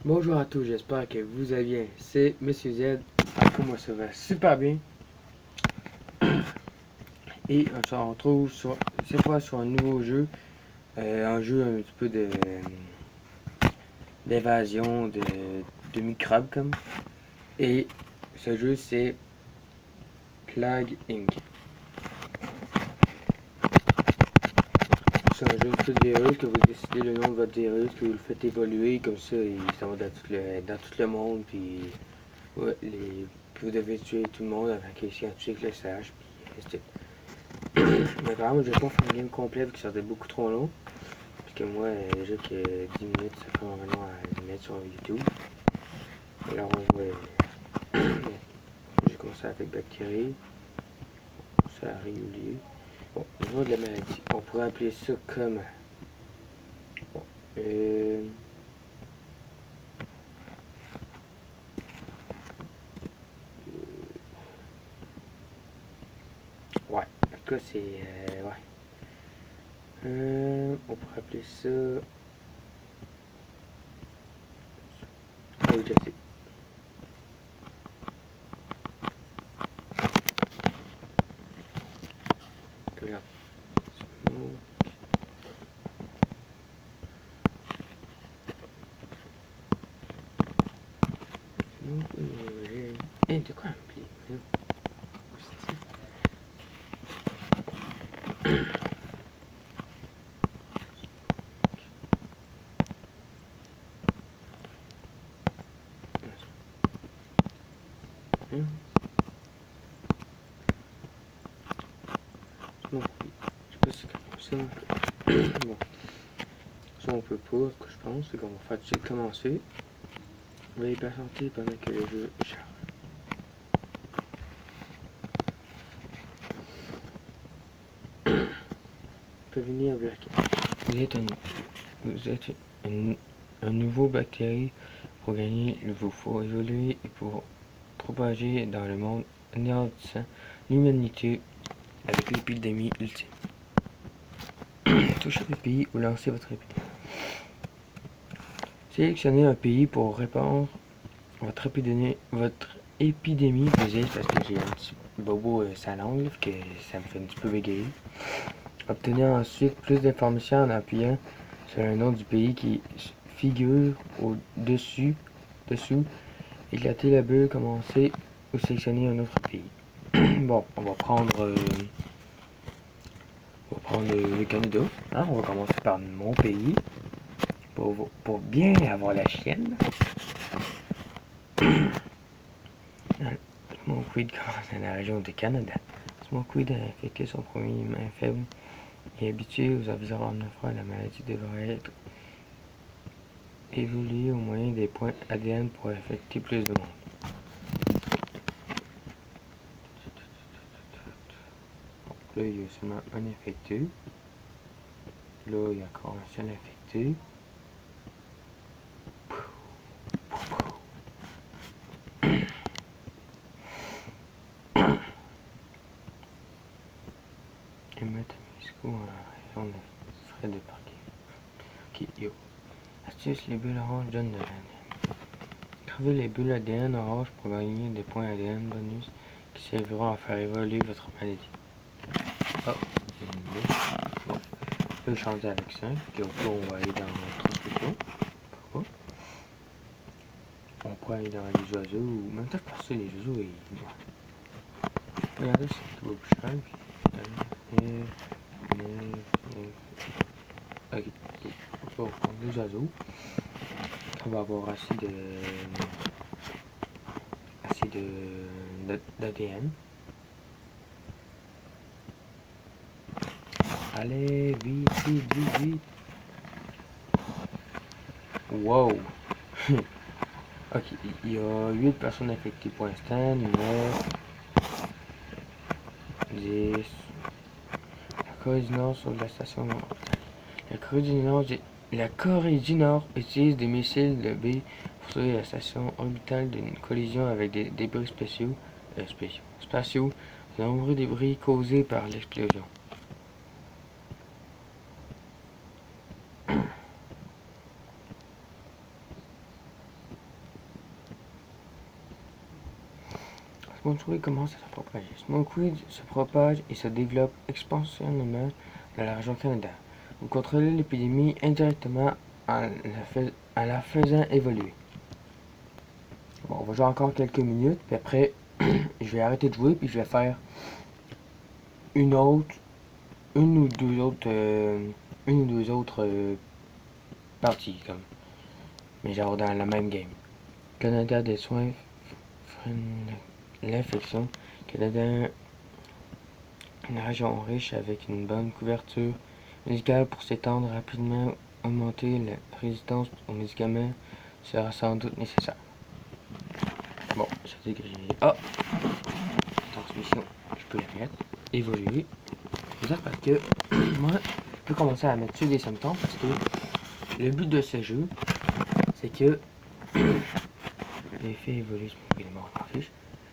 Bonjour à tous, j'espère que vous allez bien. C'est Monsieur Z. Après moi, ça va super bien. Et on se retrouve cette fois sur un nouveau jeu. Un jeu un petit peu d'évasion, de microbes comme. Et ce jeu, c'est Plague Inc. C'est un jeu de virus que vous décidez le nom de votre virus, que vous le faites évoluer, comme ça, il s'en va dans tout le monde, puis ouais, vous devez tuer tout le monde avant que les scientifiques le sachent, puis mais par exemple, je vais pas faire une game complète qui serait beaucoup trop long. Parce que moi, déjà que 10 minutes, ça fait vraiment à le mettre sur YouTube. Alors on va. J'ai commencé avec bactéries. Ça a régulier. Bon, au niveau de la maladie, on pourrait appeler ça comme. Bon, ouais, en tout cas, c'est. Ouais. On pourrait appeler ça. Ah oui, je sais. Regarde. De quoi appeler? Bon, je sais pas si c'est comme ça. Bon, ça on peut pas, ce que je pense, c'est qu'on va faire tout de suite commencer. Veuillez patienter pendant que le jeu charge. Prévenir Black. Vous êtes un nouveau bactérie. Pour gagner, il vous faut évoluer et pour propager dans le monde anéantissant l'humanité avec l'épidémie ultime. Touchez le pays ou lancez votre épidémie. Sélectionnez un pays pour répandre votre épidémie. Désolé parce que j'ai un petit bobo sa langue, que ça me fait un petit peu bégayer. Obtenez ensuite plus d'informations en appuyant sur le nom du pays qui figure au-dessus. Éclatez la bulle, commencez ou sélectionnez un autre pays. Bon, on va prendre le Canada. Hein? On va commencer par mon pays pour bien avoir la chienne. Mon quid commence dans la région du Canada. Mon quid a infecté son premier humain faible et habitué aux environnements froids. La maladie devrait être évoluée au moyen des points ADN pour affecter plus de monde. Là, il y a seulement un infecté. Là, il y a encore un seul infecté. Et mettre Misco en région de frais de parking. Ok, yo. Astuce, les bulles oranges donnent de l'ADN. Trouvez les bulles ADN orange pour gagner des points ADN bonus qui serviront à faire évoluer votre maladie. Oh, bon. Je peux changer avec 5. Puis au coup, on va aller dans transmission. Pourquoi? On pourrait aller dans les oiseaux ou même peut-être passer les oiseaux et. Regardez, c'est tout plus cher. Ok, on va prendre les oiseaux. On va avoir assez d'ADN. Allez, vite, vite, vite, vite. Wow. Ok, il y a 8 personnes infectées pour l'instant. 9, 10. La Corée du Nord sur la station Nord. La Corée du Nord utilise des missiles de B pour sauver la station orbitale d'une collision avec des débris spatiaux, de nombreux débris causés par l'explosion. Smokeweed commence à se propager. Smokeweed se propage et se développe exponentiellement dans la région Canada. Vous contrôlez l'épidémie indirectement en la faisant évoluer. Bon, on va jouer encore quelques minutes, puis après, je vais arrêter de jouer, puis je vais faire une ou deux autres parties, comme. Mais genre dans la même game. Canada des soins freine l'infection. Canada, une région riche avec une bonne couverture médicale pour s'étendre rapidement, augmenter la résistance aux médicaments sera sans doute nécessaire. Bon, ça dit que j'ai... Ah! Transmission, je peux la mettre. Évoluer. C'est ça parce que moi, je peux commencer à mettre sur des symptômes parce que le but de ce jeu, c'est que j'ai fait évoluer, il est mort, en fiche.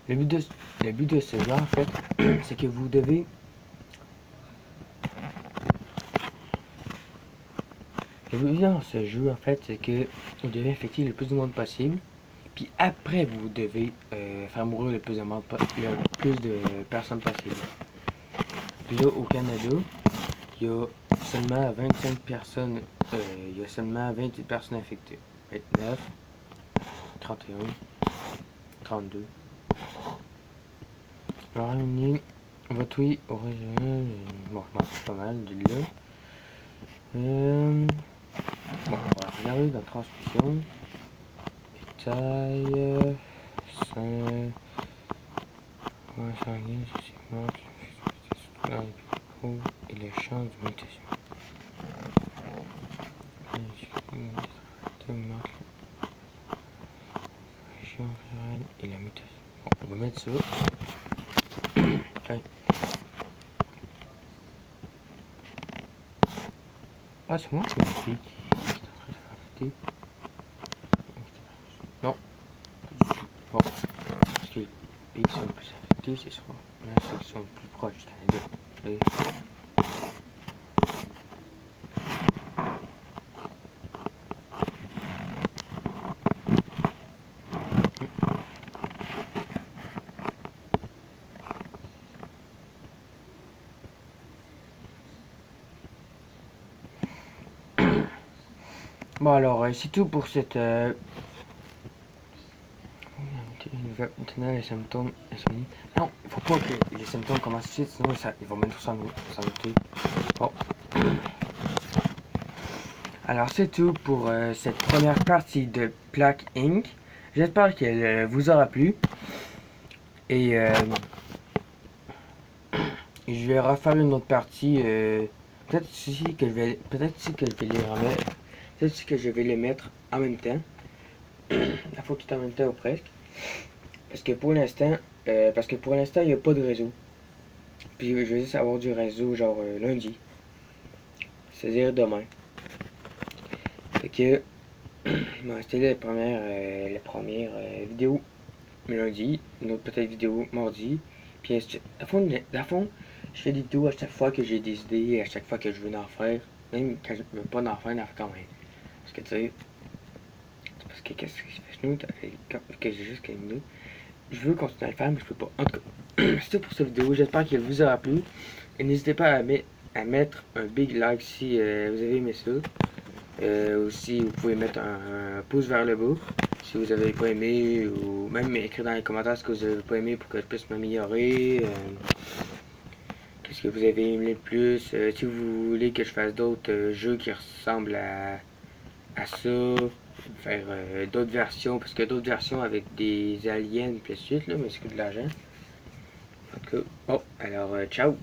Le but de ce jeu, en fait, c'est que vous devez le but dans ce jeu, en fait, c'est que vous devez infecter le plus de monde possible. Puis après, vous devez faire mourir le plus de personnes possible. Puis là, au Canada, il y a seulement 25 personnes, il y a seulement 28 personnes infectées. 29, 31, 32. Alors, votre oui original, bon, je m'en fous pas mal de là. Bon, on va regarder dans la transmission. Taille, sanguine, et les champs de mutation. Région rurale et la mutation. Bon, on va mettre ça. Okay. Ah, c'est moi qui me pique. Non. Bon. Parce que les pics sont plus affectés, c'est ça. Là, ceux qui sont plus proches du Canada. Et... Bon alors, c'est tout pour cette... Maintenant les symptômes... Non, il faut pas que les symptômes commencent tout de suite, sinon ils vont mettre s'en noter. Bon. Alors c'est tout pour cette première partie de Plague Inc. J'espère qu'elle vous aura plu. Et je vais refaire une autre partie. Peut-être ici que je vais les remettre. Peut-être ici que je vais les mettre en même temps. La fois tout en même temps ou presque. Parce que pour l'instant, il n'y a pas de réseau. Puis je vais juste avoir du réseau genre lundi. C'est-à-dire demain. Fait que il m'a resté la première vidéo lundi, une autre peut-être vidéo mardi. Puis à fond, je fais des vidéos à chaque fois que j'ai des idées, à chaque fois que je veux en faire. Même quand je veux pas en faire quand même. Parce que tu sais, c'est parce que qu'est-ce que je fais que j'ai juste qu'une minute. Je veux continuer à le faire, mais je peux pas. En tout cas, c'est tout pour cette vidéo. J'espère qu'elle vous aura plu. Et n'hésitez pas à mettre un big like si vous avez aimé ça. Aussi, vous pouvez mettre un pouce vers le bas si vous avez pas aimé, ou même écrire dans les commentaires ce que vous avez pas aimé pour que je puisse m'améliorer. Qu'est-ce que vous avez aimé le plus? Si vous voulez que je fasse d'autres jeux qui ressemblent à ça, faire d'autres versions, parce que d'autres versions avec des aliens et puis suite, là, mais c'est que de l'argent. En tout cas, bon, alors ciao!